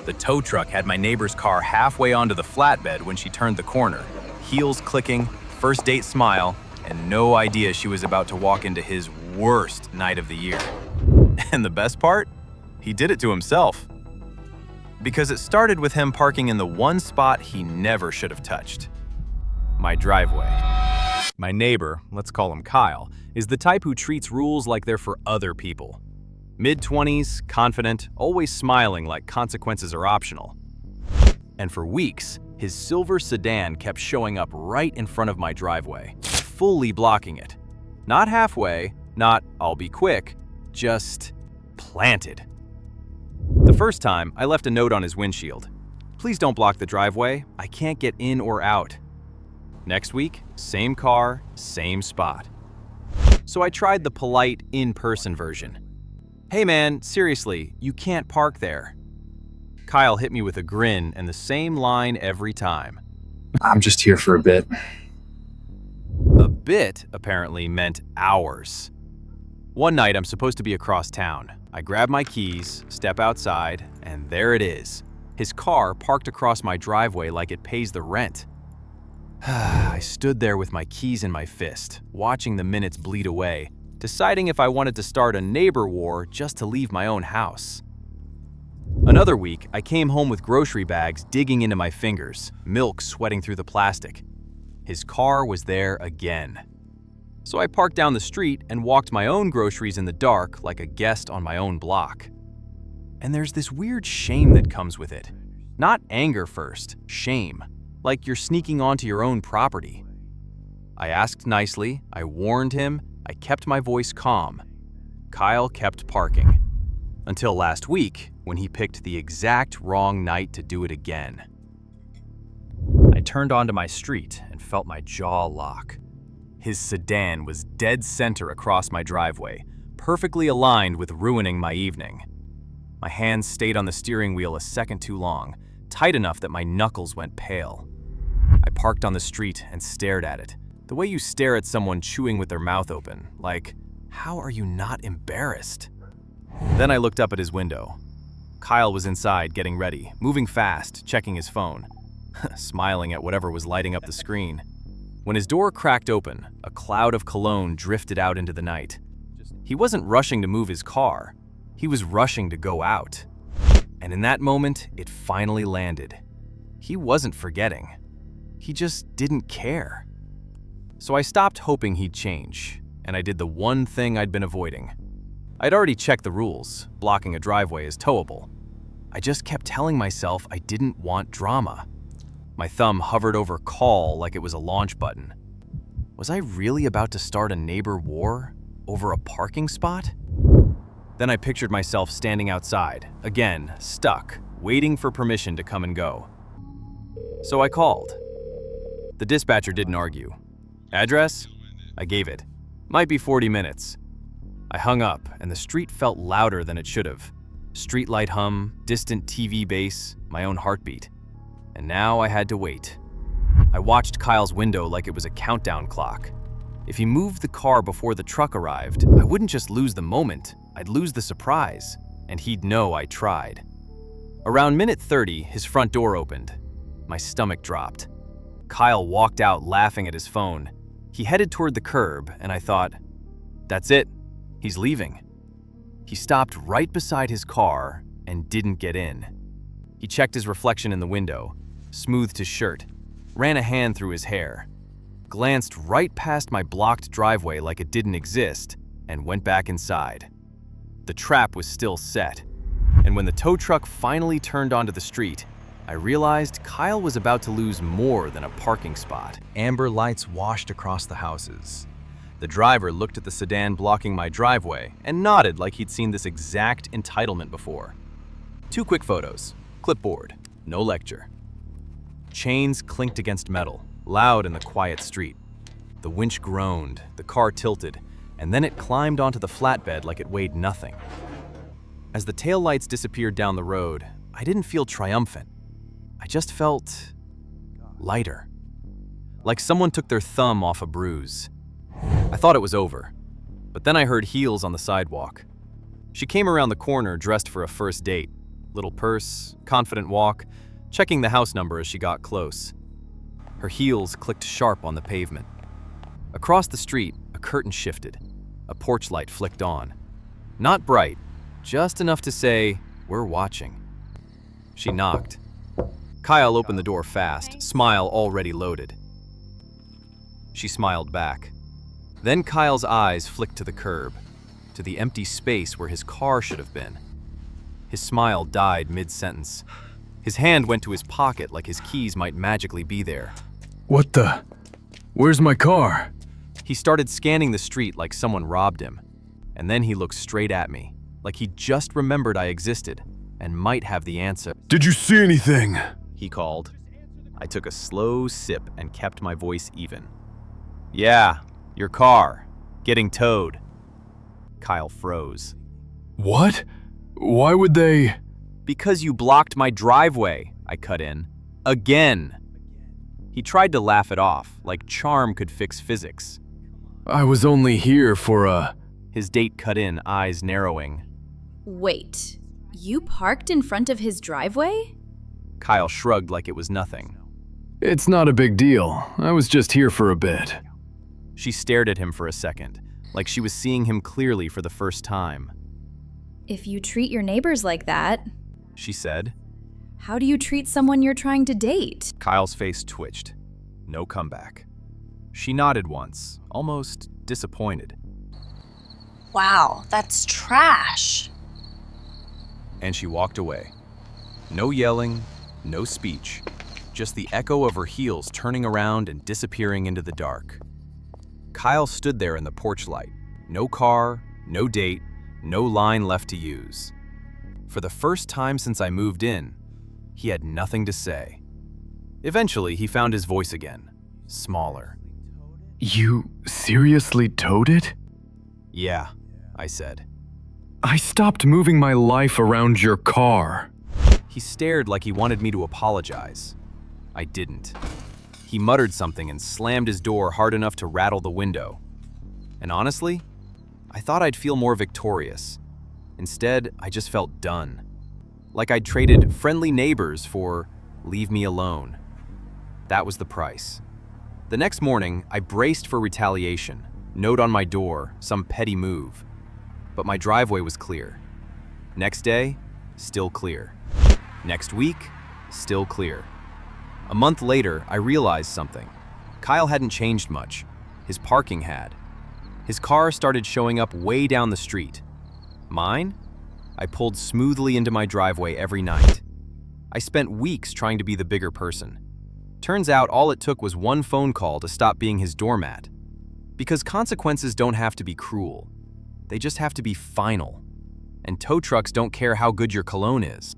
The tow truck had my neighbor's car halfway onto the flatbed when she turned the corner, heels clicking, first date smile, and no idea she was about to walk into his worst night of the year. And the best part? He did it to himself. Because it started with him parking in the one spot he never should have touched. My driveway. My neighbor, let's call him Kyle, is the type who treats rules like they're for other people. Mid-20s, confident, always smiling like consequences are optional. And for weeks, his silver sedan kept showing up right in front of my driveway, fully blocking it. Not halfway, not I'll be quick, just planted. The first time, I left a note on his windshield. Please don't block the driveway, I can't get in or out. Next week, same car, same spot. So I tried the polite, in-person version. Hey man, seriously, you can't park there. Kyle hit me with a grin and the same line every time. I'm just here for a bit. A bit apparently meant hours. One night I'm supposed to be across town. I grab my keys, step outside, and there it is. His car parked across my driveway like it pays the rent. I stood there with my keys in my fist, watching the minutes bleed away, deciding if I wanted to start a neighbor war just to leave my own house. Another week, I came home with grocery bags digging into my fingers, milk sweating through the plastic. His car was there again. So I parked down the street and walked my own groceries in the dark like a guest on my own block. And there's this weird shame that comes with it. Not anger first, shame. Like you're sneaking onto your own property. I asked nicely, I warned him, I kept my voice calm. Kyle kept parking. Until last week, when he picked the exact wrong night to do it again. I turned onto my street and felt my jaw lock. His sedan was dead center across my driveway, perfectly aligned with ruining my evening. My hands stayed on the steering wheel a second too long, tight enough that my knuckles went pale. I parked on the street and stared at it, the way you stare at someone chewing with their mouth open, like, how are you not embarrassed? Then I looked up at his window. Kyle was inside, getting ready, moving fast, checking his phone, smiling at whatever was lighting up the screen. When his door cracked open, a cloud of cologne drifted out into the night. He wasn't rushing to move his car. He was rushing to go out. And in that moment, it finally landed. He wasn't forgetting. He just didn't care. So I stopped hoping he'd change, and I did the one thing I'd been avoiding. I'd already checked the rules. Blocking a driveway is towable. I just kept telling myself I didn't want drama. My thumb hovered over call like it was a launch button. Was I really about to start a neighbor war over a parking spot? Then I pictured myself standing outside, again, stuck, waiting for permission to come and go. So I called. The dispatcher didn't argue. Address? I gave it. Might be 40 minutes. I hung up, and the street felt louder than it should have. Streetlight hum, distant TV bass, my own heartbeat. And now I had to wait. I watched Kyle's window like it was a countdown clock. If he moved the car before the truck arrived, I wouldn't just lose the moment, I'd lose the surprise, and he'd know I tried. Around minute 30, his front door opened. My stomach dropped. Kyle walked out laughing at his phone. He headed toward the curb, and I thought, that's it, he's leaving. He stopped right beside his car and didn't get in. He checked his reflection in the window, smoothed his shirt, ran a hand through his hair, glanced right past my blocked driveway like it didn't exist, and went back inside. The trap was still set, and when the tow truck finally turned onto the street, I realized Kyle was about to lose more than a parking spot. Amber lights washed across the houses. The driver looked at the sedan blocking my driveway and nodded like he'd seen this exact entitlement before. 2 quick photos. Clipboard. No lecture. Chains clinked against metal, loud in the quiet street. The winch groaned, the car tilted, and then it climbed onto the flatbed like it weighed nothing. As the taillights disappeared down the road, I didn't feel triumphant. I just felt lighter. Like someone took their thumb off a bruise. I thought it was over, but then I heard heels on the sidewalk. She came around the corner dressed for a first date. Little purse, confident walk, checking the house number as she got close. Her heels clicked sharp on the pavement. Across the street, a curtain shifted. A porch light flicked on. Not bright, just enough to say, "We're watching." She knocked. Kyle opened the door fast, smile already loaded. She smiled back. Then Kyle's eyes flicked to the curb, to the empty space where his car should have been. His smile died mid-sentence. His hand went to his pocket like his keys might magically be there. What the? Where's my car? He started scanning the street like someone robbed him, and then he looked straight at me, like he just remembered I existed and might have the answer. Did you see anything? He called. I took a slow sip and kept my voice even. Yeah, your car. Getting towed. Kyle froze. What? Why would they? Because you blocked my driveway, I cut in. Again. He tried to laugh it off, like charm could fix physics. I was only here for a... His date cut in, eyes narrowing. Wait, you parked in front of his driveway? Kyle shrugged like it was nothing. It's not a big deal. I was just here for a bit. She stared at him for a second, like she was seeing him clearly for the first time. If you treat your neighbors like that, She said. how do you treat someone you're trying to date? Kyle's face twitched. No comeback. She nodded once, almost disappointed, Wow, that's trash. and she walked away. No yelling, no speech, just the echo of her heels turning around and disappearing into the dark. Kyle stood there in the porch light. No car, no date, no line left to use. For the first time since I moved in, he had nothing to say. Eventually, he found his voice again, smaller. You seriously towed it? Yeah, I said. I stopped moving my life around your car. He stared like he wanted me to apologize. I didn't. He muttered something and slammed his door hard enough to rattle the window. And honestly, I thought I'd feel more victorious. Instead, I just felt done. Like I'd traded friendly neighbors for leave me alone. That was the price. The next morning, I braced for retaliation. Note on my door, some petty move. But my driveway was clear. Next day, still clear. Next week, still clear. A month later, I realized something. Kyle hadn't changed much. His parking had. His car started showing up way down the street. Mine? I pulled smoothly into my driveway every night. I spent weeks trying to be the bigger person. Turns out all it took was one phone call to stop being his doormat. Because consequences don't have to be cruel. They just have to be final. And tow trucks don't care how good your cologne is.